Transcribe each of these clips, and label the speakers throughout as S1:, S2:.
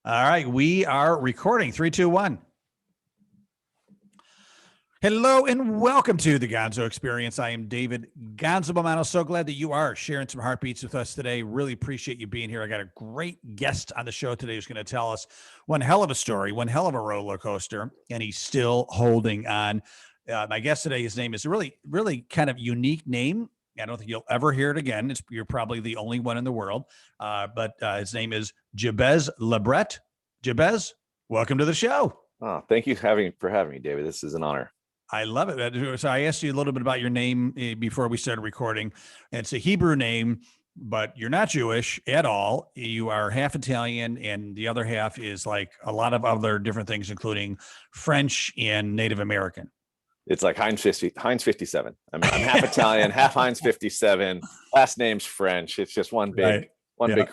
S1: All right, we are recording. 3, 2, 1. Hello and welcome to the Gonzo Experience. I am David Gonzo Bomano. So glad that you are sharing some heartbeats with us today. Really appreciate you being here. I got a great guest on the show today who's going to tell us one hell of a story, one hell of a roller coaster, and he's still holding on. My guest today, his name is a really kind of unique name. I don't think you'll ever hear it again. You're probably the only one in the world. But his name is Jebez LeBret. Jebez, welcome to the show.
S2: Oh, thank you for having me, David. This is an honor.
S1: I love it. So I asked you a little bit about your name before we started recording. It's a Hebrew name, but you're not Jewish at all. You are half Italian, and the other half is like a lot of other different things, including French and Native American.
S2: It's like Heinz 57. I'm half Italian, half Heinz 57. Last name's French. It's just one big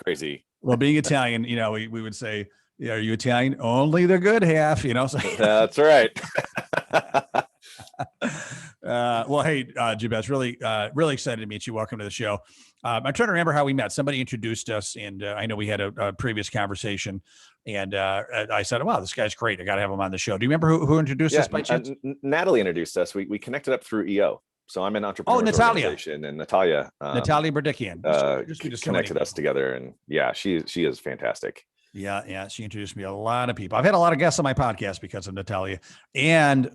S2: crazy.
S1: Well, being Italian, we would say, yeah, are you Italian? Only the good half, So.
S2: That's right.
S1: Well, hey, Jabez, really excited to meet you. Welcome to the show. I'm trying to remember how we met. Somebody introduced us, and I know we had a previous conversation, and I said, wow, this guy's great. I got to have him on the show. Do you remember who introduced us by chance?
S2: Natalie introduced us. We connected up through EO. So I'm an entrepreneur.
S1: Oh, Natalia.
S2: And Natalia.
S1: Natalia Bredikian.
S2: Just connected us together. And yeah, she is fantastic.
S1: Yeah. She introduced me to a lot of people. I've had a lot of guests on my podcast because of Natalia. And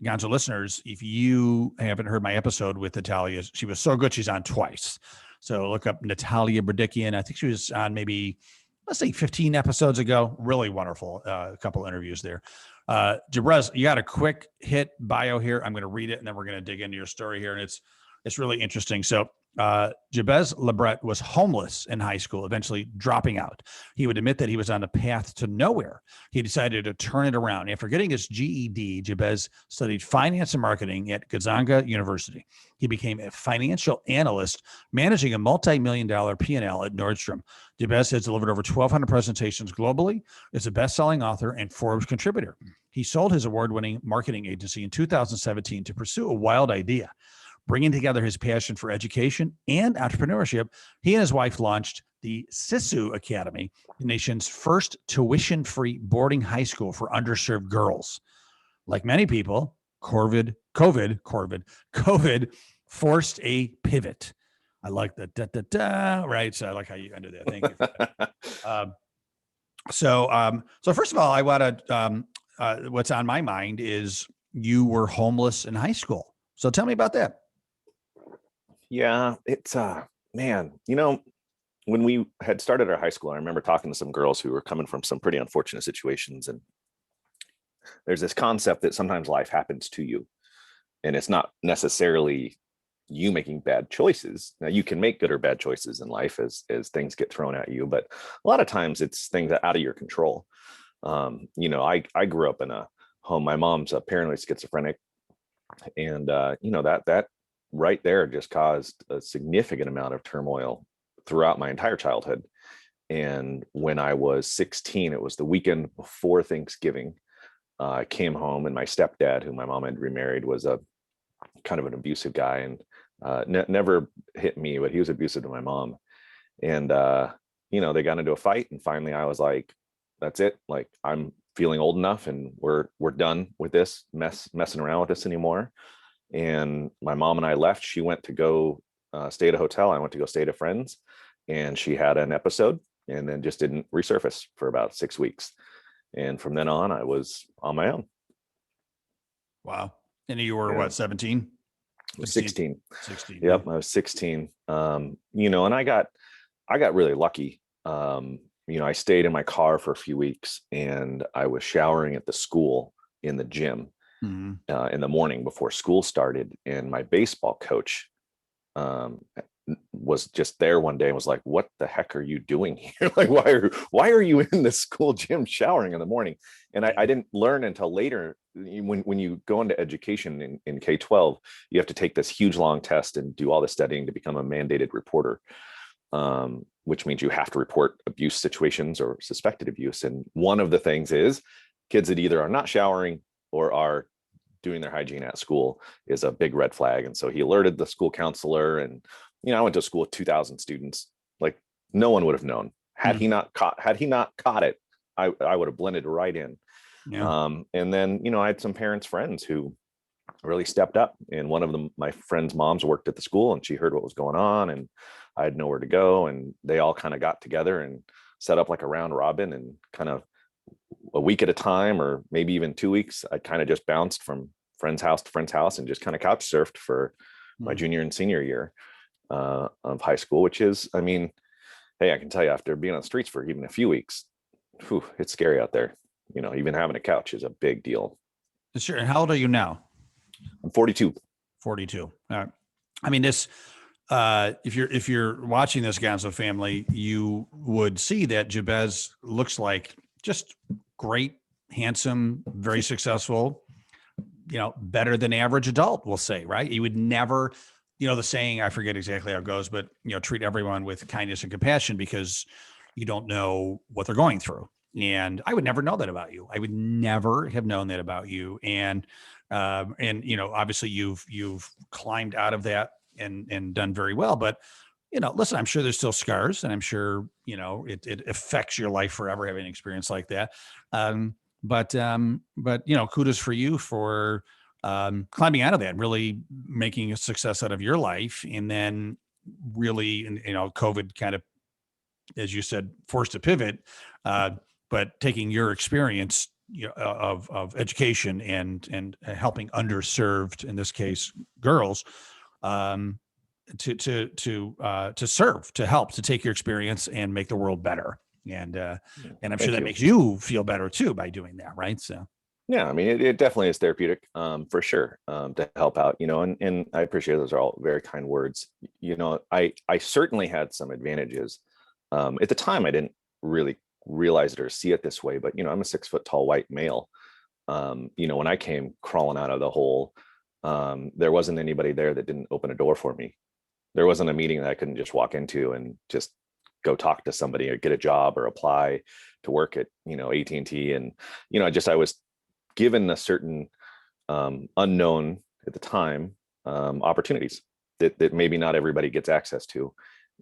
S1: Gonzo listeners, if you haven't heard my episode with Natalia, she was so good. She's on twice. So look up Natalia Bredikian. I think she was on maybe, let's say 15 episodes ago. Really wonderful. A couple interviews there. Jabez, you got a quick hit bio here. I'm going to read it and then we're going to dig into your story here. And it's really interesting. So Jebez LeBret was homeless in high school, eventually dropping out. He would admit that he was on a path to nowhere. He decided to turn it around. After getting his GED, Jebez studied finance and marketing at Gonzaga University. He became a financial analyst, managing a multi-million-dollar P&L at Nordstrom. Jebez has delivered over 1,200 presentations globally, is a best-selling author and Forbes contributor. He sold his award-winning marketing agency in 2017 to pursue a wild idea. Bringing together his passion for education and entrepreneurship, he and his wife launched the Sisu Academy, the nation's first tuition-free boarding high school for underserved girls. Like many people, COVID forced a pivot. I like the right? So I like how you ended that. Thank you. So first of all, I want to, what's on my mind is you were homeless in high school. So tell me about that.
S2: Yeah, it's man, when we had started our high school, I remember talking to some girls who were coming from some pretty unfortunate situations. And there's this concept that sometimes life happens to you and it's not necessarily you making bad choices. Now you can make good or bad choices in life as things get thrown at you, but a lot of times it's things that out of your control. I grew up in a home. My mom's apparently schizophrenic, and that right there just caused a significant amount of turmoil throughout my entire childhood. And when I was 16, it was the weekend before Thanksgiving. I came home and my stepdad, who my mom had remarried, was a kind of an abusive guy, and never hit me, but he was abusive to my mom. And they got into a fight, and finally I was like, that's it. Like, I'm feeling old enough and we're done with this messing around with this anymore. And my mom and I left. She went to go stay at a hotel. I went to go stay at a friend's, and she had an episode and then just didn't resurface for about 6 weeks. And from then on, I was on my own.
S1: Wow. And you were what, 17?
S2: 16.
S1: 16.
S2: Yep. I was 16. And I got really lucky. I stayed in my car for a few weeks, and I was showering at the school in the gym. Mm-hmm. In the morning before school started, and my baseball coach was just there one day and was like, "What the heck are you doing here? Like, why are you in the school gym showering in the morning?" And I didn't learn until later. When you go into education in K-12, you have to take this huge long test and do all the studying to become a mandated reporter, which means you have to report abuse situations or suspected abuse. And one of the things is kids that either are not showering or are doing their hygiene at school is a big red flag. And so he alerted the school counselor, and I went to a school with 2,000 students. Like, no one would have known had he not caught it. I would have blended right in.
S1: Yeah.
S2: And then, I had some parents, friends who really stepped up. And one of them, my friend's moms worked at the school, and she heard what was going on, and I had nowhere to go. And they all kind of got together and set up like a round robin, and kind of a week at a time, or maybe even 2 weeks, I kind of just bounced from friend's house to friend's house and just kind of couch surfed for my junior and senior year of high school, which is, I mean, hey, I can tell you, after being on the streets for even a few weeks, it's scary out there. Even having a couch is a big deal.
S1: Sure. And how old are you now?
S2: I'm 42.
S1: 42. I mean, this, if you're watching this Gonzo family, you would see that Jabez looks like just great, handsome, very successful, better than average adult, we'll say, right? You would never, the saying, I forget exactly how it goes, but, treat everyone with kindness and compassion, because you don't know what they're going through. And I would never know that about you. I would never have known that about you. And obviously you've climbed out of that and done very well, but listen, I'm sure there's still scars, and I'm sure, it affects your life forever having an experience like that. But kudos for you for climbing out of that, really making a success out of your life. And then really, COVID kind of, as you said, forced a pivot, but taking your experience of education and helping underserved, in this case, girls, to serve, to help, to take your experience and make the world better. And I'm sure that makes you feel better too by doing that, right? So.
S2: Yeah, I mean, it definitely is therapeutic, for sure, to help out, and I appreciate those are all very kind words. I certainly had some advantages. At the time, I didn't really realize it or see it this way, but I'm a 6 foot tall white male. When I came crawling out of the hole, there wasn't anybody there that didn't open a door for me. There wasn't a meeting that I couldn't just walk into and just go talk to somebody or get a job or apply to work at AT&T. And I was given a certain unknown at the time opportunities that maybe not everybody gets access to.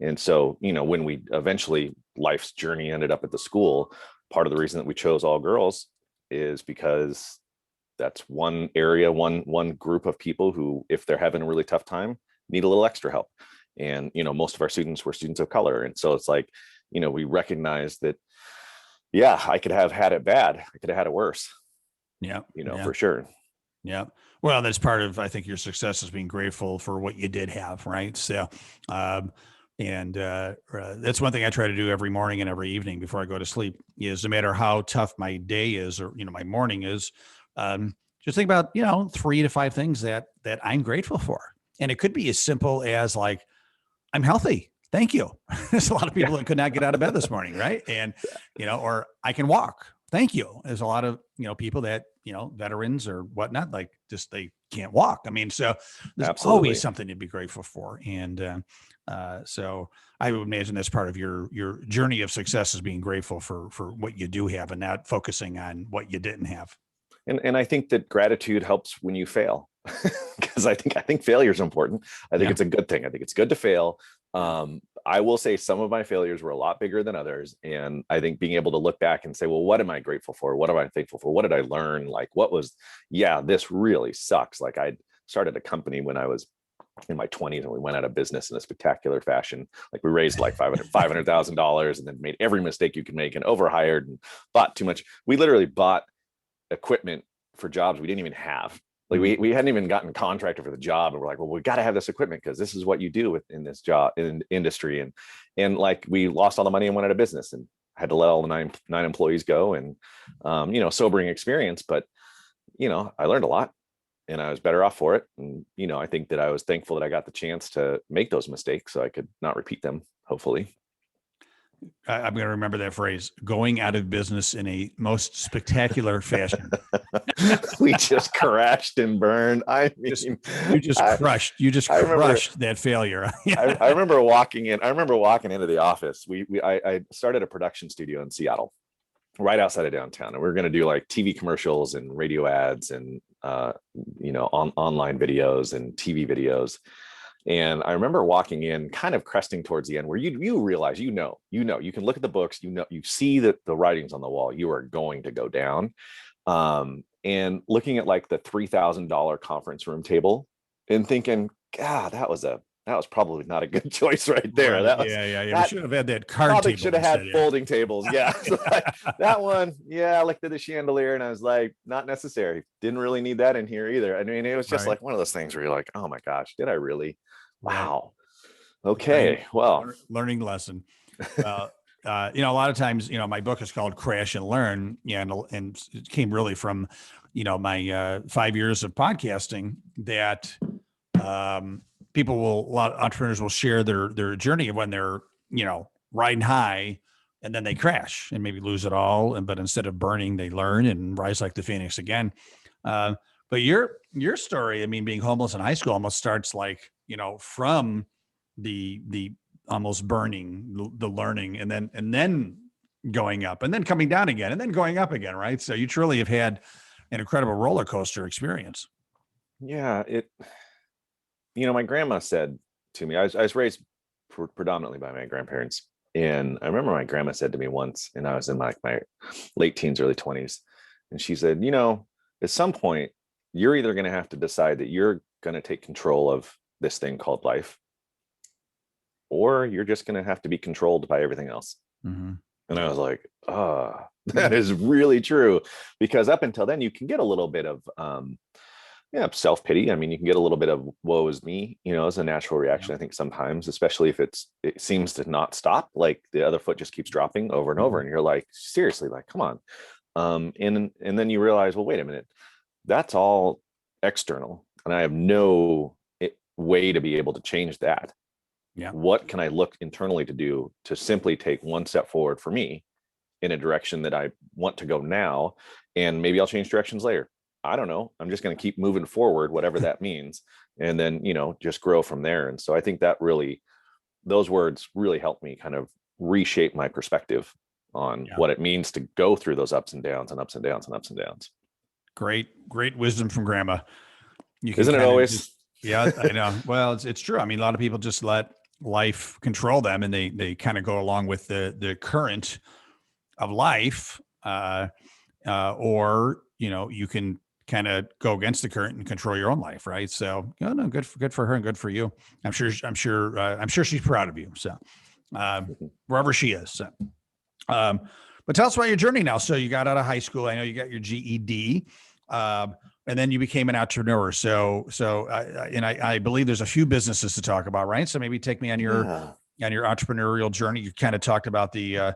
S2: And so, when we eventually, life's journey ended up at the school, part of the reason that we chose all girls is because that's one area, one group of people who, if they're having a really tough time, need a little extra help. And, most of our students were students of color. And so it's like, we recognize that, yeah, I could have had it bad. I could have had it worse.
S1: Yeah.
S2: For sure.
S1: Yeah. Well, that's part of, I think, your success is being grateful for what you did have. Right. So, that's one thing I try to do every morning and every evening before I go to sleep, is no matter how tough my day is, or, my morning is, just think about, 3 to 5 things that I'm grateful for. And it could be as simple as like, I'm healthy. Thank you. There's a lot of people that could not get out of bed this morning. Right. And, or I can walk. Thank you. There's a lot of, people that, veterans or whatnot, like just, they can't walk. I mean, so there's always something to be grateful for. And, so I would imagine that's part of your journey of success, is being grateful for what you do have and not focusing on what you didn't have.
S2: And I think that gratitude helps when you fail, because I think failure is important. I think it's a good thing. I think it's good to fail. I will say some of my failures were a lot bigger than others. And I think being able to look back and say, well, what am I grateful for? What am I thankful for? What did I learn? Like, this really sucks. Like, I started a company when I was in my 20s, and we went out of business in a spectacular fashion. Like, we raised like $500,000 and then made every mistake you could make, and overhired and bought too much. We literally bought equipment for jobs we didn't even have. Like, we hadn't even gotten contracted for the job, and we're like, well, we got to have this equipment because this is what you do within this job in industry. And like, we lost all the money and went out of business, and had to let all the nine employees go. And sobering experience, but I learned a lot, and I was better off for it. And I think that I was thankful that I got the chance to make those mistakes so I could not repeat them, hopefully.
S1: I'm going to remember that phrase, going out of business in a most spectacular fashion.
S2: We just crashed and burned. I mean,
S1: you just crushed that failure.
S2: I remember walking into the office. I started a production studio in Seattle, right outside of downtown. And we were going to do like TV commercials and radio ads and, online videos and TV videos. And I remember walking in kind of cresting towards the end where you realize, you can look at the books, you see that the writings on the wall, you are going to go down. And looking at like the $3,000 conference room table and thinking, God, that was probably not a good choice right there.
S1: Right.
S2: That was,
S1: Yeah. We should have had that card
S2: probably
S1: table.
S2: should have had
S1: instead,
S2: folding tables. Yeah. So that one, I looked at the chandelier and I was like, not necessary. Didn't really need that in here either. I mean, it was just like one of those things where you're like, oh my gosh, did I really? Wow. Okay. Well,
S1: learning lesson. A lot of times, my book is called Crash and Learn, and it came really from, my 5 years of podcasting that a lot of entrepreneurs will share their journey of when they're, riding high and then they crash and maybe lose it all. But instead of burning, they learn and rise like the Phoenix again. But your story, I mean, being homeless in high school almost starts like, from the almost burning, the learning, and then going up and then coming down again and then going up again. Right. So you truly have had an incredible roller coaster experience.
S2: Yeah. My grandma said to me, I was raised predominantly by my grandparents. And I remember my grandma said to me once, and I was in like my late teens, early 20s. And she said, at some point, you're either going to have to decide that you're going to take control of this thing called life, or you're just going to have to be controlled by everything else.
S1: Mm-hmm.
S2: And I was like, that is really true. Because up until then, you can get a little bit of self-pity. I mean, you can get a little bit of woe is me, as a natural reaction. I think sometimes, especially if it seems to not stop, like the other foot just keeps dropping over and over. And you're like, seriously, like, come on. And then you realize, well, wait a minute, that's all external. And I have no way to be able to change that.
S1: Yeah.
S2: What can I look internally to do to simply take one step forward for me in a direction that I want to go now? And maybe I'll change directions later. I don't know. I'm just going to keep moving forward, whatever that means. And then, just grow from there. And so I think that those words really helped me kind of reshape my perspective on what it means to go through those ups and downs and ups and downs and ups and downs.
S1: Great wisdom from grandma.
S2: Isn't it always?
S1: Yeah, I know. Well, it's true. I mean, a lot of people just let life control them and they kind of go along with the current of life. Or, you can kind of go against the current and control your own life. Right. So, no, good for her and good for you. I'm sure she's proud of you. So, wherever she is. So, but tell us about your journey now. So you got out of high school. I know you got your GED, and then you became an entrepreneur. So, I believe there's a few businesses to talk about, right? So maybe take me on your entrepreneurial journey. You kind of talked about the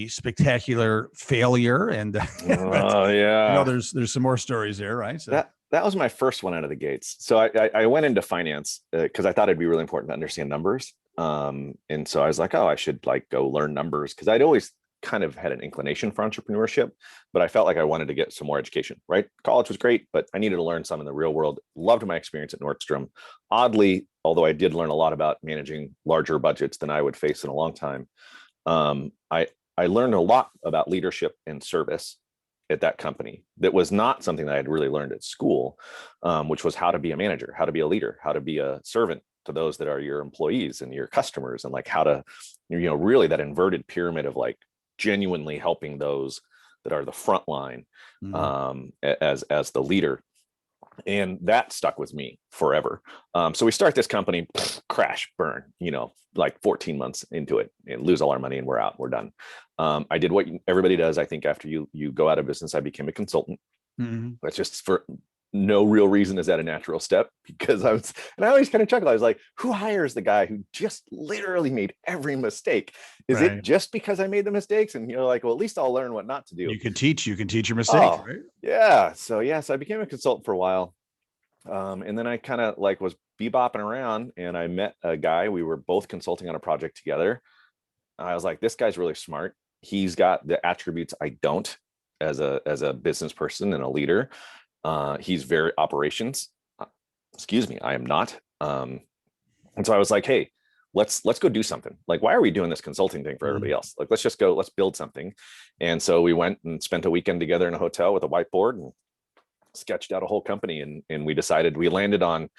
S1: spectacular failure, and there's some more stories there, right? So
S2: that was my first one out of the gates. So I went into finance because I thought it'd be really important to understand numbers. And so I was like, I should go learn numbers, because I'd always kind of had an inclination for entrepreneurship, but I felt like I wanted to get some more education, right? College was great, but I needed to learn some in the real world. Loved my experience at Nordstrom. Oddly, although I did learn a lot about managing larger budgets than I would face in a long time, I learned a lot about leadership and service at that company. That was not something that I had really learned at school, which was how to be a manager, how to be a leader, how to be a servant to those that are your employees and your customers, and how to, really that inverted pyramid of genuinely helping those that are the front line, as the leader. And that stuck with me forever. So we start this company, crash, burn, 14 months into it, and lose all our money, and we're out, we're done. I did what everybody does. I think after you go out of business, I became a consultant. That's just for no real reason. Is that a natural step? Because I always kind of chuckle. I was like, who hires the guy who just literally made every mistake? Is it just because I made the mistakes? And you're like, well, at least I'll learn what not to do.
S1: You can teach your mistakes, right?
S2: Yeah. So I became a consultant for a while. And then I kind of was bebopping around, and I met a guy. We were both consulting on a project together. I was like, this guy's really smart. He's got the attributes I don't as a business person and a leader. He's very operations. Excuse me, I am not. And so I was like, hey, let's go do something. Why are we doing this consulting thing for everybody else? Let's build something. And so we went and spent a weekend together in a hotel with a whiteboard and sketched out a whole company. And we landed on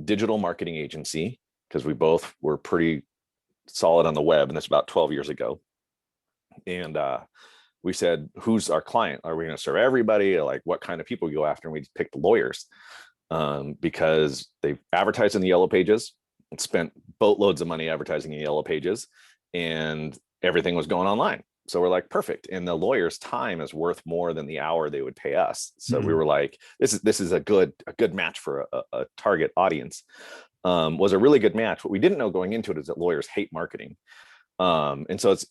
S2: digital marketing agency because we both were pretty solid on the web, and that's about 12 years ago. And we said, who's our client? Are we going to serve everybody? Like, what kind of people we go after? And we picked lawyers because they advertised in the yellow pages and spent boatloads of money advertising in yellow pages, and everything was going online. So we're like, perfect. And the lawyer's time is worth more than the hour they would pay us. So we were like, this is a good match for a target audience. Was a really good match. What we didn't know going into it is that lawyers hate marketing. And so it's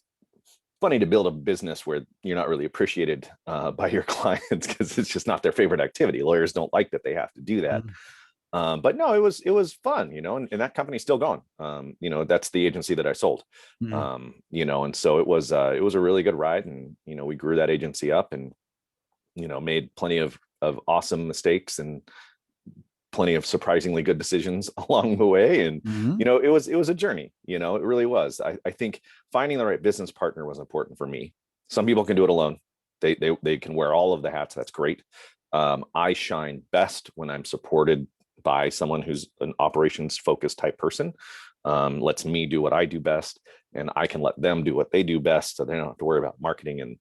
S2: funny to build a business where you're not really appreciated by your clients, because it's just not their favorite activity. Lawyers don't like that they have to do that. But no, it was fun, and that company's still going. That's the agency that I sold. And so it was a really good ride, and we grew that agency up, and made plenty of awesome mistakes and plenty of surprisingly good decisions along the way. And it was a journey. It really was. I think finding the right business partner was important for me. Some people can do it alone. They can wear all of the hats. That's great. I shine best when I'm supported by someone who's an operations focused type person, lets me do what I do best, and I can let them do what they do best, so they don't have to worry about marketing and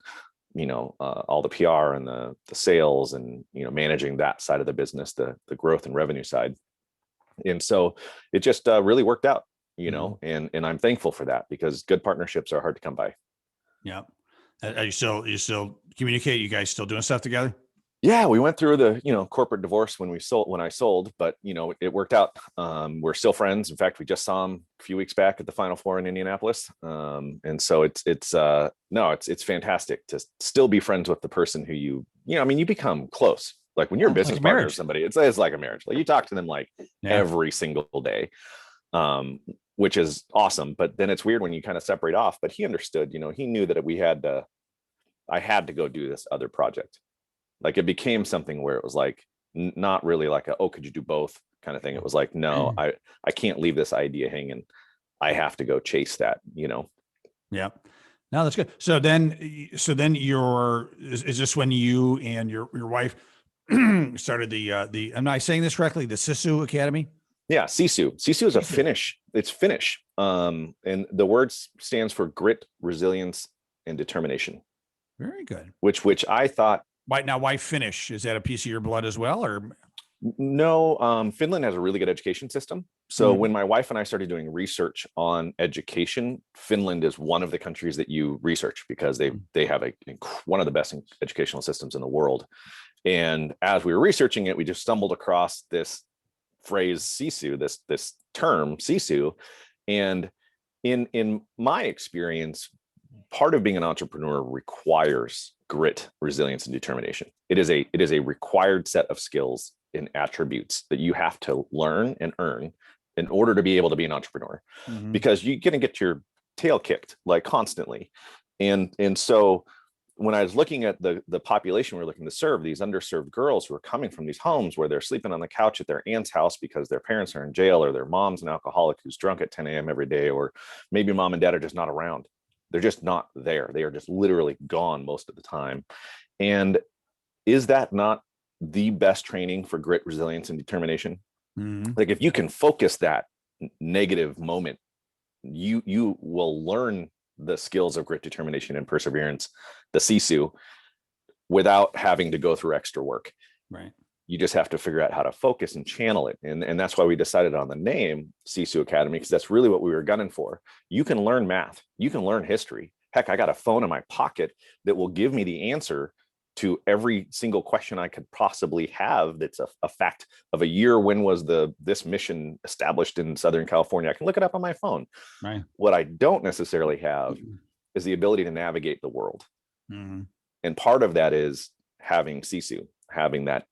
S2: all the PR and the sales and managing that side of the business, the growth and revenue side. And so it just really worked out, and I'm thankful for that, because good partnerships are hard to come by.
S1: Yeah. Are you still communicate? You guys still doing stuff together?
S2: Yeah, we went through the corporate divorce when I sold, but it worked out. We're still friends. In fact, we just saw him a few weeks back at the Final Four in Indianapolis. And so it's fantastic to still be friends with the person who you become close. Like when you're a business partner with somebody, it's like a marriage. Like you talk to them every single day, which is awesome. But then it's weird when you kind of separate off. But he understood. He knew that I had to go do this other project. Like it became something where it was like not really like could you do both kind of thing. It was like, no, I can't leave this idea hanging. I have to go chase that,
S1: Yeah. No, that's good. So then is this when you and your wife started the, am I saying this correctly? The Sisu Academy?
S2: Yeah. Sisu is a Finnish. It's Finnish. And the word stands for grit, resilience, and determination.
S1: Very good.
S2: Which I thought.
S1: Why Finnish? Is that a piece of your blood as well, or?
S2: No, Finland has a really good education system. So when my wife and I started doing research on education, Finland is one of the countries that you research, because they have one of the best educational systems in the world. And as we were researching it, we just stumbled across this phrase Sisu, this term Sisu. And in my experience, part of being an entrepreneur requires grit, resilience, and determination. It is a required set of skills and attributes that you have to learn and earn in order to be able to be an entrepreneur, because you're going to get your tail kicked like constantly. And so when I was looking at the population we're looking to serve, these underserved girls who are coming from these homes where they're sleeping on the couch at their aunt's house because their parents are in jail, or their mom's an alcoholic who's drunk at 10 a.m. every day, or maybe mom and dad are just not around. They're just not there. They are just literally gone most of the time. And is that not the best training for grit, resilience, and determination? Like if you can focus that negative moment, you will learn the skills of grit, determination, and perseverance, the Sisu, without having to go through extra work.
S1: Right.
S2: You just have to figure out how to focus and channel it. And that's why we decided on the name Sisu Academy, because that's really what we were gunning for. You can learn math. You can learn history. Heck, I got a phone in my pocket that will give me the answer to every single question I could possibly have. That's a fact of a year. When was this mission established in Southern California? I can look it up on my phone.
S1: Right.
S2: What I don't necessarily have is the ability to navigate the world. And part of that is having Sisu, having that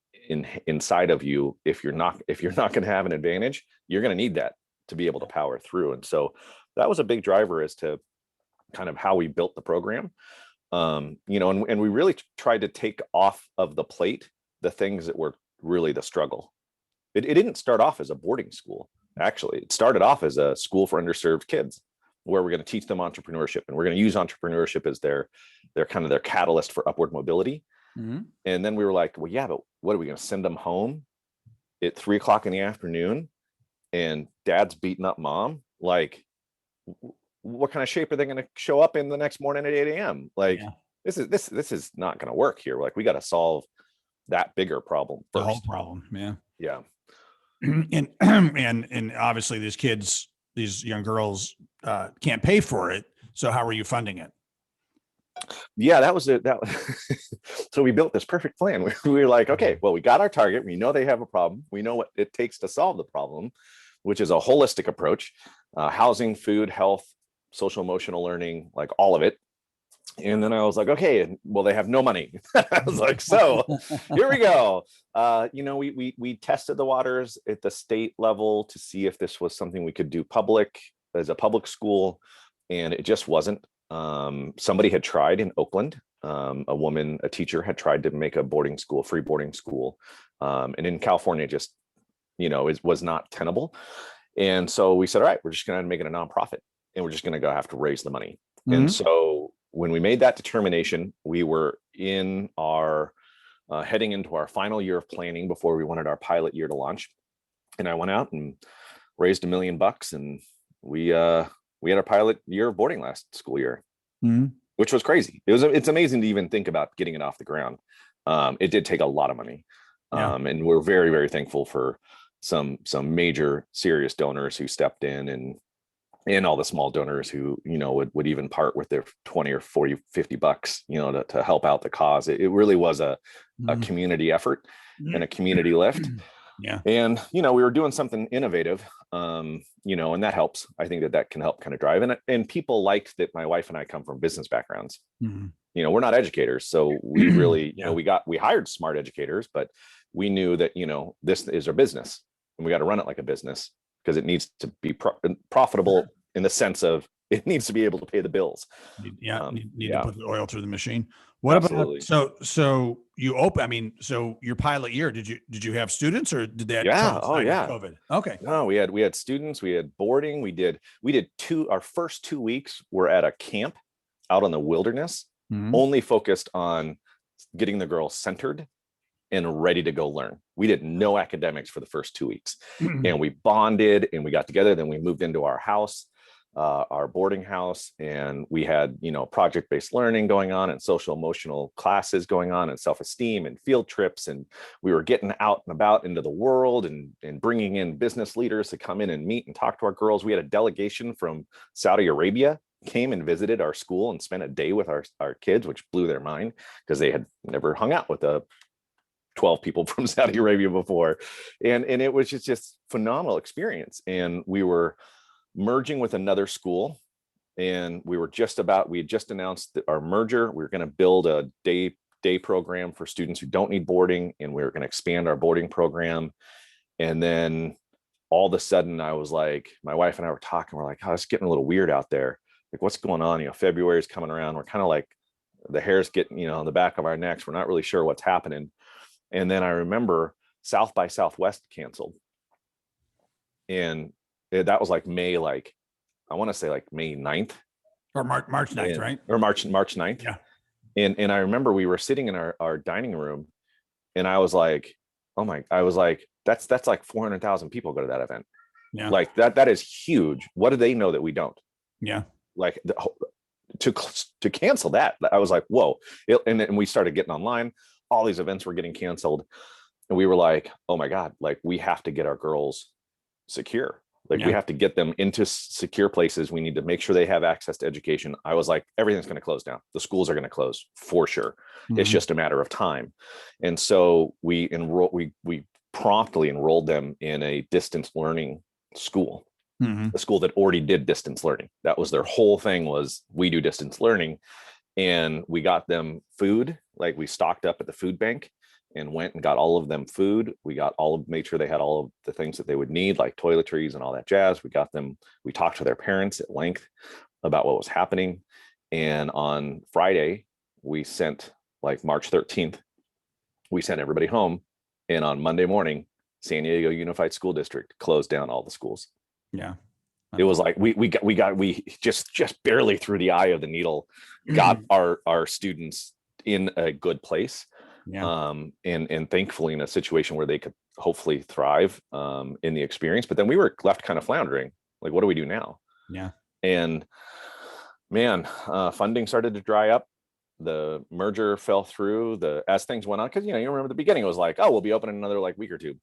S2: inside of you. If you're not going to have an advantage, you're going to need that to be able to power through. And so that was a big driver as to kind of how we built the program. And we really tried to take off of the plate the things that were really the struggle. It didn't start off as a boarding school. Actually, it started off as a school for underserved kids, where we're going to teach them entrepreneurship, and we're going to use entrepreneurship as their kind of their catalyst for upward mobility. And then we were like, well, yeah, but what are we going to send them home at 3:00 in the afternoon and dad's beating up mom, like, what kind of shape are they going to show up in the next morning at 8 a.m.? Like, this is not going to work here. Like, we got to solve that bigger problem first.
S1: The whole problem.
S2: Yeah.
S1: And obviously these kids, these young girls can't pay for it. So how are you funding it?
S2: Yeah, that was it. So we built this perfect plan. We were like, okay, well, we got our target. We know they have a problem. We know what it takes to solve the problem, which is a holistic approach, housing, food, health, social emotional learning, like all of it. And then I was like, okay, well, they have no money. I was like, so here we go. We tested the waters at the state level to see if this was something we could do public as a public school, and it just wasn't. Somebody had tried in Oakland. A teacher had tried to make a free boarding school. And in California, just, it was not tenable. And so we said, all right, we're just going to make it a nonprofit, and we're just going to go have to raise the money. Mm-hmm. And so when we made that determination, we were in our heading into our final year of planning before we wanted our pilot year to launch. And I went out and raised $1 million, and we had our pilot year of boarding last school year, which was crazy. It's amazing to even think about getting it off the ground. It did take a lot of money. And we're very, very thankful for some major serious donors who stepped in, and all the small donors who, would even part with their 20 or 40, $50, to help out the cause. It really was a community effort and a community lift.
S1: Yeah.
S2: And, we were doing something innovative, and that helps. I think that can help kind of drive. And people liked that my wife and I come from business backgrounds. Mm-hmm. We're not educators. So we really, we hired smart educators, but we knew that, this is our business, and we got to run it like a business, because it needs to be profitable in the sense of it needs to be able to pay the bills.
S1: Need to put the oil through the machine. What Absolutely. About so you open? So your pilot year, did you have students, or did that? COVID. Okay.
S2: No, we had students. We had boarding. We did our first 2 weeks were at a camp out in the wilderness, only focused on getting the girls centered and ready to go learn. We did no academics for the first 2 weeks, and we bonded and we got together. Then we moved into our house, our boarding house, and we had, project-based learning going on, and social emotional classes going on, and self-esteem and field trips. And we were getting out and about into the world, and bringing in business leaders to come in and meet and talk to our girls. We had a delegation from Saudi Arabia came and visited our school and spent a day with our kids, which blew their mind, because they had never hung out with 12 people from Saudi Arabia before. And it was just phenomenal experience. And we were merging with another school, and we had just announced our merger. We were going to build a day program for students who don't need boarding, and we were going to expand our boarding program. And then all of a sudden I was like, my wife and I were talking, we're like, oh, it's getting a little weird out there. Like, what's going on? February is coming around. We're kind of like, the hair's getting, on the back of our necks. We're not really sure what's happening. And then I remember South by Southwest canceled. And that was like May, I want to say May 9th.
S1: Or March 9th, right?
S2: Or March 9th.
S1: Yeah.
S2: And I remember we were sitting in our dining room, and I was like, that's like 400,000 people go to that event.
S1: Yeah.
S2: Like that is huge. What do they know that we don't?
S1: Yeah.
S2: Like to cancel that, I was like, whoa. And then we started getting online. All these events were getting canceled. And we were like, oh my God, like, we have to get our girls secure. Like, we have to get them into secure places. We need to make sure they have access to education. I was like, everything's going to close down. The schools are going to close for sure. It's just a matter of time. And so we promptly enrolled them in a distance learning school, a school that already did distance learning. That was their whole thing, was we do distance learning. And we got them food. Like, we stocked up at the food bank and went and got all of them food. We made sure they had all of the things that they would need, like toiletries and all that jazz. We talked to their parents at length about what was happening. And on Friday, we sent, March 13th, we sent everybody home. And on Monday morning, San Diego Unified School District closed down all the schools.
S1: Yeah.
S2: It was like we just barely through the eye of the needle got our students in a good place.
S1: Yeah.
S2: And thankfully in a situation where they could hopefully thrive in the experience. But then we were left kind of floundering. Like, what do we do now?
S1: Yeah.
S2: And man, funding started to dry up. The merger fell through as things went on. Cause you remember the beginning, it was like, oh, we'll be open in another like week or two.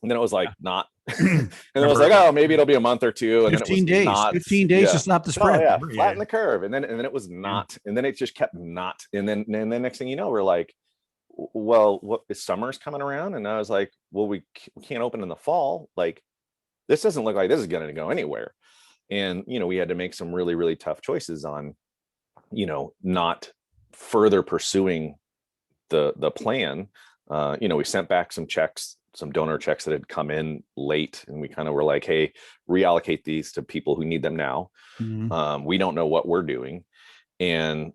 S2: And then it was like, not, and then it was like, oh, maybe it'll be a month or two. And then it was
S1: 15 days,
S2: not
S1: 15 days to stop the spread.
S2: Flatten the curve. And then it was not, and then it just kept not. And then next thing you know, we're like, well, what is summer's coming around? And I was like, well, we can't open in the fall. Like, this doesn't look like this is going to go anywhere. And, we had to make some really, really tough choices on, not further pursuing the plan. We sent back some checks, some donor checks that had come in late, and we kind of were like, hey, reallocate these to people who need them now.
S1: Mm-hmm.
S2: We don't know what we're doing. And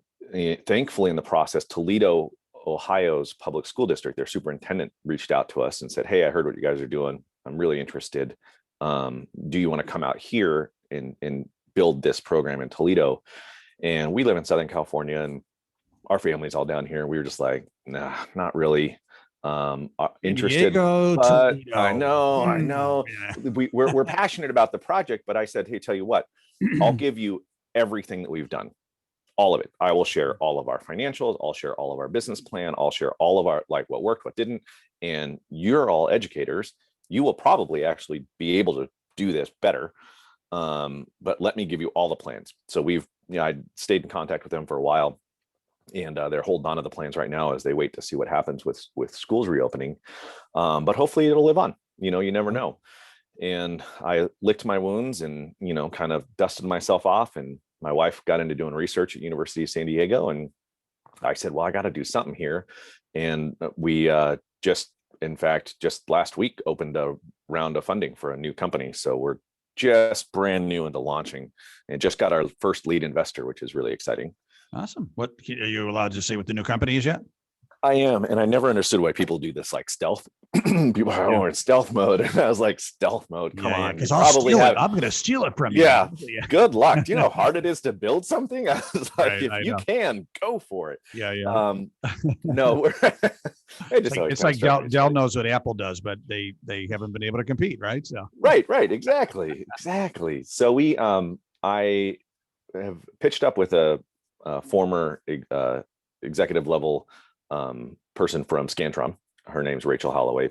S2: thankfully in the process, Toledo, Ohio's public school district, their superintendent reached out to us and said, hey, I heard what you guys are doing. I'm really interested. Do you want to come out here and build this program in Toledo? And we live in Southern California, and our family's all down here. And we were just like, nah, not really interested.
S1: Diego,
S2: But
S1: Toledo.
S2: I know. Yeah. We're passionate about the project, but I said, hey, tell you what, I'll give you everything that we've done. All of it. I will share all of our financials. I'll share all of our business plan. I'll share all of our, like, what worked, what didn't. And you're all educators. You will probably actually be able to do this better. But let me give you all the plans. So I stayed in contact with them for a while, and they're holding on to the plans right now as they wait to see what happens with schools reopening. But hopefully it'll live on. You never know. And I licked my wounds and, kind of dusted myself off, and my wife got into doing research at University of San Diego. And I said, well, I got to do something here. And we just last week opened a round of funding for a new company. So we're just brand new into launching, and just got our first lead investor, which is really exciting.
S1: Awesome. What are you allowed to say what the new company is yet?
S2: I am. And I never understood why people do this like stealth. People are, oh, we're in stealth mode. And I was like, stealth mode, come on.
S1: Because I'm going to steal it from you.
S2: Yeah. Good luck. Do you know how hard it is to build something? I was like, if you can, go for it.
S1: Yeah.
S2: No,
S1: it's like Dell knows what Apple does, but they haven't been able to compete, right? So
S2: right. Exactly. So I have pitched up with a former executive level person from Scantron. Her name's Rachel Holloway.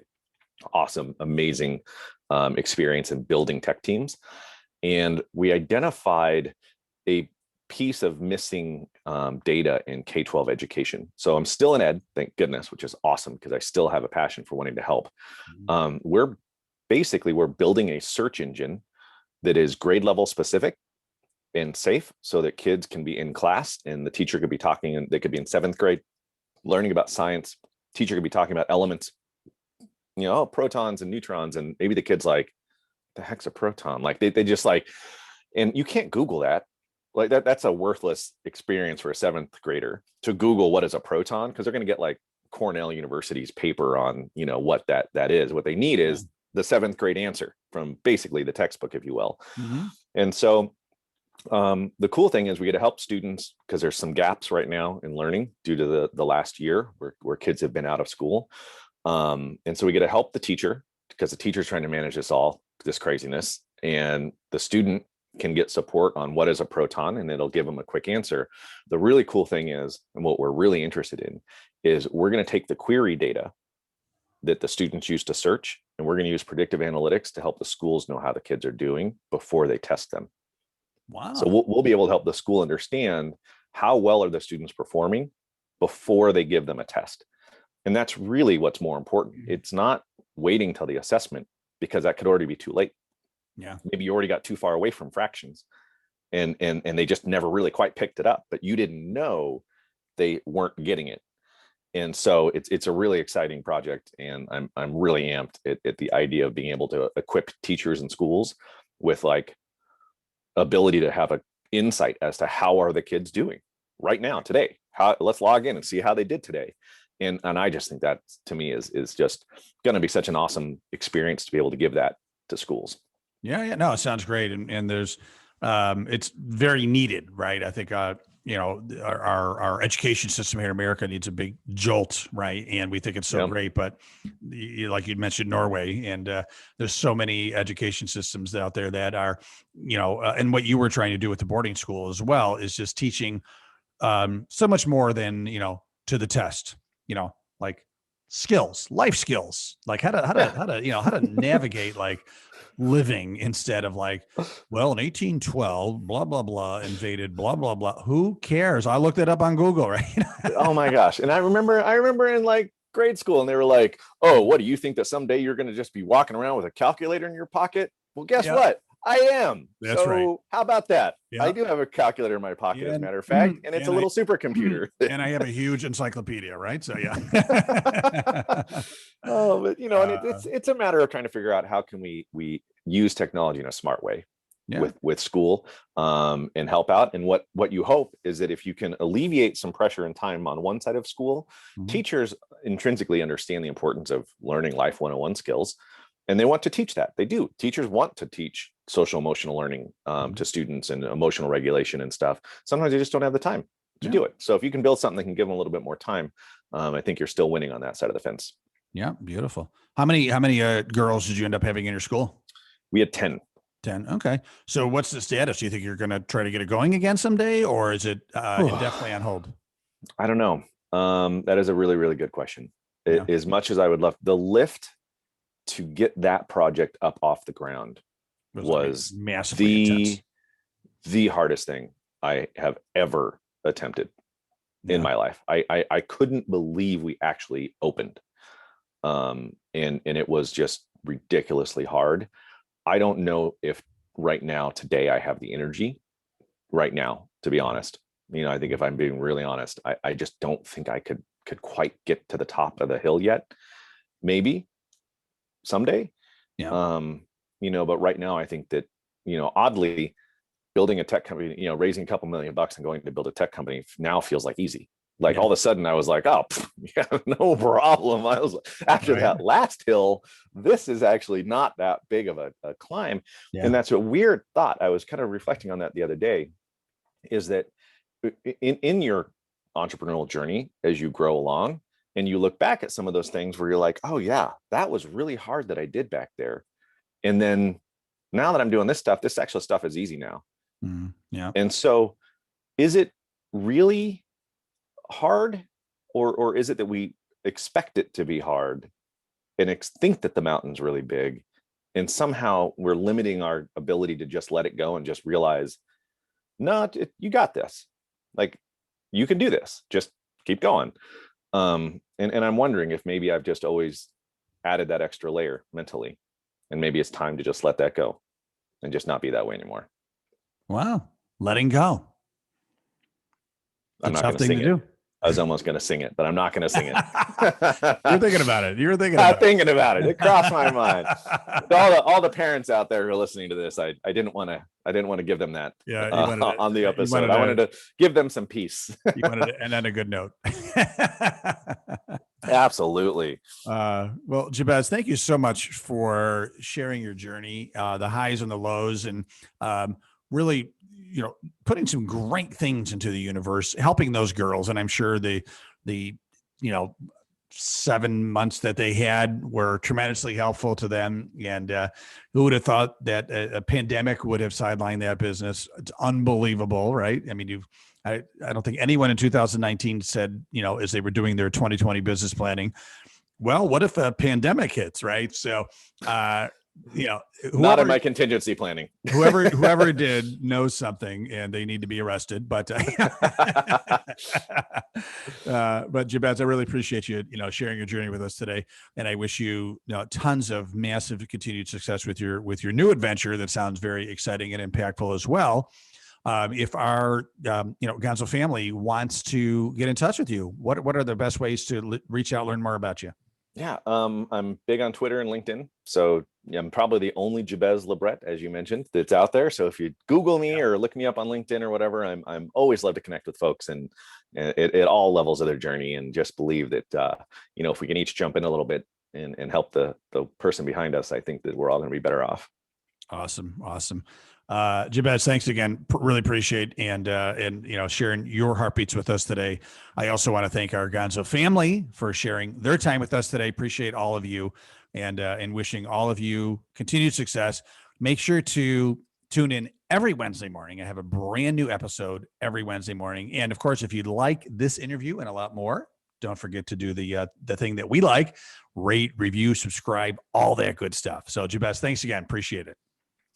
S2: Awesome, amazing experience in building tech teams. And we identified a piece of missing data in K-12 education. So I'm still in ed, thank goodness, which is awesome because I still have a passion for wanting to help. We're building a search engine that is grade level specific and safe, so that kids can be in class and the teacher could be talking, and they could be in 7th grade learning about science. Teacher could be talking about elements, protons and neutrons, and maybe the kid's like, the heck's a proton? Like they just like, and you can't Google that. Like that's a worthless experience for a 7th grader to Google what is a proton, because they're going to get like Cornell University's paper on, what that is. What they need is the 7th grade answer from basically the textbook, if you will. And so the cool thing is we get to help students, because there's some gaps right now in learning due to the last year where kids have been out of school. And so we get to help the teacher, because the teacher's trying to manage this craziness, and the student can get support on what is a proton, and it'll give them a quick answer. The really cool thing is, and what we're really interested in, is we're going to take the query data that the students use to search, and we're going to use predictive analytics to help the schools know how the kids are doing before they test them.
S1: Wow.
S2: So we'll be able to help the school understand how well are the students performing before they give them a test. And that's really what's more important. It's not waiting till the assessment, because that could already be too late.
S1: Yeah.
S2: Maybe you already got too far away from fractions and they just never really quite picked it up, but you didn't know they weren't getting it. And so it's a really exciting project. And I'm really amped at the idea of being able to equip teachers and schools with like ability to have an insight as to how are the kids doing right now, today. Let's log in and see how they did today. And I just think that, to me, is just going to be such an awesome experience to be able to give that to schools.
S1: Yeah. No, it sounds great. And there's, it's very needed, right? I think our education system here in America needs a big jolt, right? And we think it's so great, but like you mentioned, Norway, and there's so many education systems out there that are, and what you were trying to do with the boarding school as well is just teaching so much more than, to the test, like skills, life skills, like how to navigate like living instead of like, well, in 1812, blah, blah, blah, invaded, blah, blah, blah. Who cares? I looked it up on Google, right?
S2: Oh my gosh. And I remember in like grade school and they were like, oh, what do you think that someday you're going to just be walking around with a calculator in your pocket? Well, guess what? I am.
S1: That's right.
S2: How about that?
S1: Yeah.
S2: I do have a calculator in my pocket, as a matter of fact, and it's a little supercomputer.
S1: And I have a huge encyclopedia, right? So yeah.
S2: Oh, but and it's a matter of trying to figure out how can we use technology in a smart way with school and help out. And what you hope is that if you can alleviate some pressure and time on one side of school, teachers intrinsically understand the importance of learning life 101 skills. And they want to teach that. They do. Teachers want to teach social emotional learning to students and emotional regulation and stuff. Sometimes they just don't have the time to do it. So if you can build something that can give them a little bit more time, I think you're still winning on that side of the fence.
S1: Yeah, beautiful. How many girls did you end up having in your school?
S2: We had 10.
S1: 10. Okay. So what's the status? Do you think you're going to try to get it going again someday, or is it indefinitely on hold?
S2: I don't know. That is a really, really good question. As much as I would love the lift to get that project up off the ground was massively the hardest thing I have ever attempted in my life. I couldn't believe we actually opened. And it was just ridiculously hard. I don't know if right now, today, I have the energy right now, to be honest. I think if I'm being really honest, I just don't think I could quite get to the top of the hill yet. Maybe someday. But right now I think that, oddly, building a tech company, raising a couple $1 million and going to build a tech company now feels like easy. Like all of a sudden I was like, oh, no problem. I was after that last hill, this is actually not that big of a climb. And that's a weird thought. I was kind of reflecting on that the other day, is that in your entrepreneurial journey, as you grow along, and you look back at some of those things where you're like, oh yeah, that was really hard that I did back there. And then now that I'm doing this stuff, this actual stuff is easy now. And so is it really hard, or is it that we expect it to be hard and think that the mountain's really big, and somehow we're limiting our ability to just let it go and just realize, no, you got this. Like, you can do this. Just keep going. And I'm wondering if maybe I've just always added that extra layer mentally, and maybe it's time to just let that go and just not be that way anymore.
S1: Wow. Letting go.
S2: I'm not going to sing it. I was almost going to sing it, but I'm not going to sing it.
S1: You're thinking about it. You're thinking
S2: about it. It crossed my mind. All the parents out there who are listening to this, I didn't want to give them that on the episode. I wanted to give them some peace.
S1: You wanted to end on a good note.
S2: Absolutely.
S1: Well, Jabez, thank you so much for sharing your journey, the highs and the lows, and really, putting some great things into the universe, helping those girls. And I'm sure the 7 months that they had were tremendously helpful to them. And who would have thought that a pandemic would have sidelined that business? It's unbelievable, right? I mean, I don't think anyone in 2019 said, as they were doing their 2020 business planning, well, what if a pandemic hits, right? So,
S2: not in my contingency planning.
S1: whoever did knows something, and they need to be arrested. But Jabez, I really appreciate you, sharing your journey with us today, and I wish you, tons of massive continued success with your new adventure. That sounds very exciting and impactful as well. If our Gonzo family wants to get in touch with you, what are the best ways to reach out, learn more about you?
S2: Yeah, I'm big on Twitter and LinkedIn. So I'm probably the only Jebez LeBret, as you mentioned, that's out there. So if you Google me or look me up on LinkedIn or whatever, I'm always love to connect with folks and at all levels of their journey, and just believe that if we can each jump in a little bit and help the person behind us, I think that we're all going to be better off.
S1: Awesome. Jabez, thanks again. Really appreciate and sharing your heartbeats with us today. I also want to thank our Gonzo family for sharing their time with us today. Appreciate all of you, and wishing all of you continued success. Make sure to tune in every Wednesday morning. I have a brand new episode every Wednesday morning. And of course, if you'd like this interview and a lot more, don't forget to do the thing that we like: rate, review, subscribe, all that good stuff. So Jabez, thanks again. Appreciate it.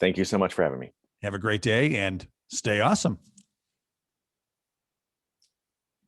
S2: Thank you so much for having me.
S1: Have a great day and stay awesome.